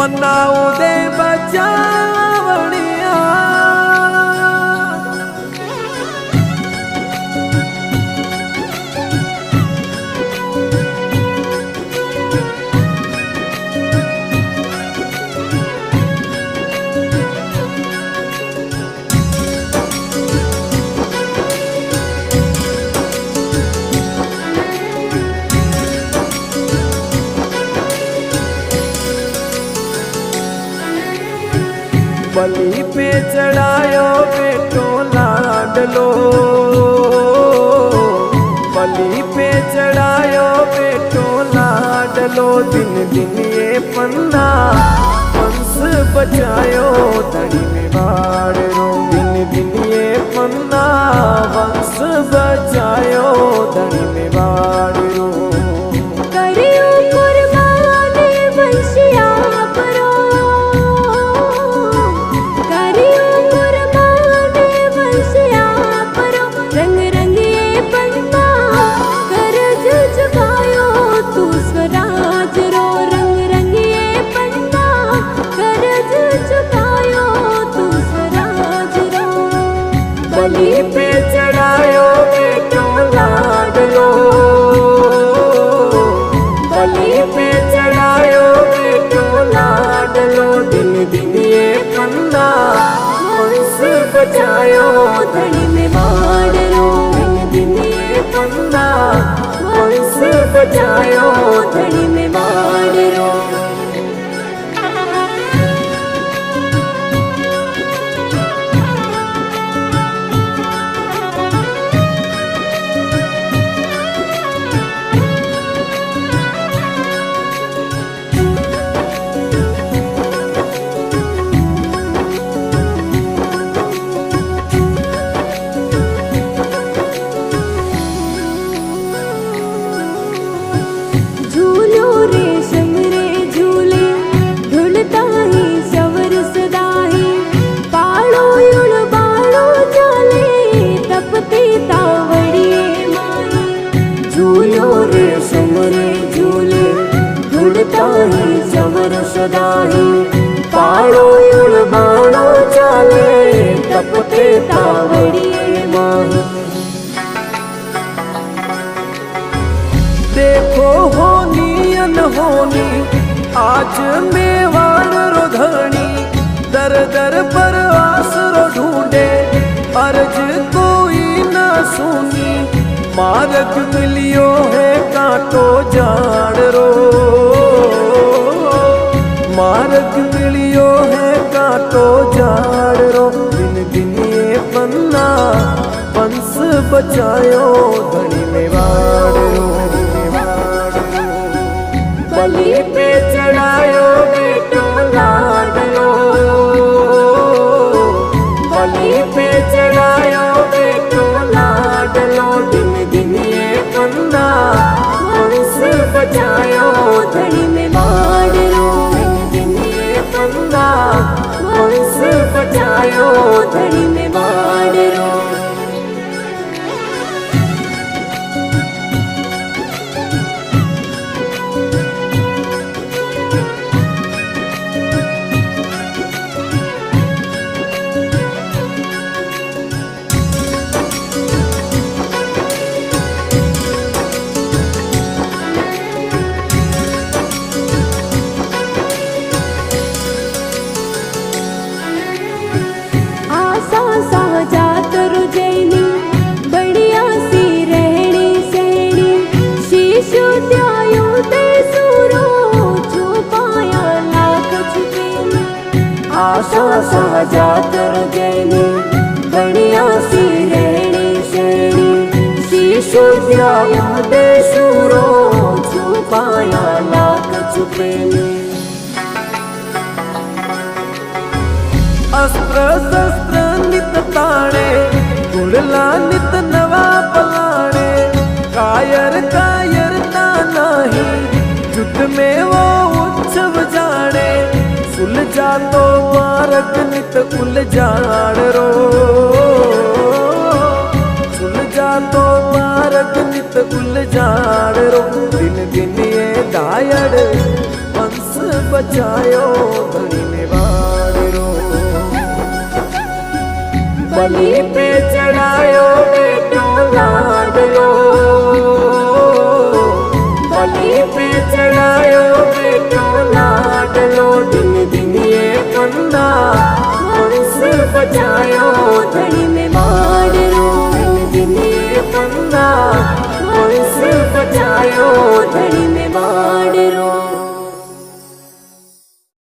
मनाऊ दे बचावणिया बलि पे चढ़ायो बेटो लाडलो, बलि पे चढ़ायो बेटो लाडलो। दिन दिन ये पन्ना वंश बचायो धड़ी में बाढ़ रो। दिन दिन ये पन्ना वंश बचायो धड़ी में बाढ़ रो। बलि पे चढ़ायो बेटो लाडलो, बलि पे चढ़ायो बेटो लाडलो। दिन दिन ये पन्ना वंश बचायो धड़ी में बाढ़ रो। दिन दिन ये पन्ना वंश बचायो धड़ी में बाढ़ रो। पाड़ो युल बाणो चाले तपते तावड़िए माही। देखो होनी अनहोनी आज मेवाड़ रो धनी, दर दर पर आसरो ढूंढे अर्ज कोई न सुनी। मार्ग मिलियो है कांटो जान रो, मार्ग मिलियो है कांटो जान रो। दिन दिन ये पन्ना वंश बचायो धड़ी में बाढ़ रो। बलि पे चढ़ायो बेटो लाडलो, बलि पे चढ़ायो बेटो लाडलो। दिन दिन ये पन्ना वंश बचायो धड़ी में बाढ़ रो। वंश बचायो धड़ी में बाढ़ रो। जात रुजैनी बढ़िया सी रहनी शैनी। शीशो ध्यायो दे सूरो छुपाया लाख छुपेनी। अस्त्र शस्त्र नित ताणे गुड़ला नित नवा पलाणे। कायर कायरता नहीं युद्ध में वो उत्सव जाने। सुलझा तो मार्ग नित उलझाण रो, सुलझा तो मार्ग नित उलझाण रो। दिन दिन ये दायड़ वंश बचायो धनी वारो। बलि पे चढ़ायो बेटो लाडलो।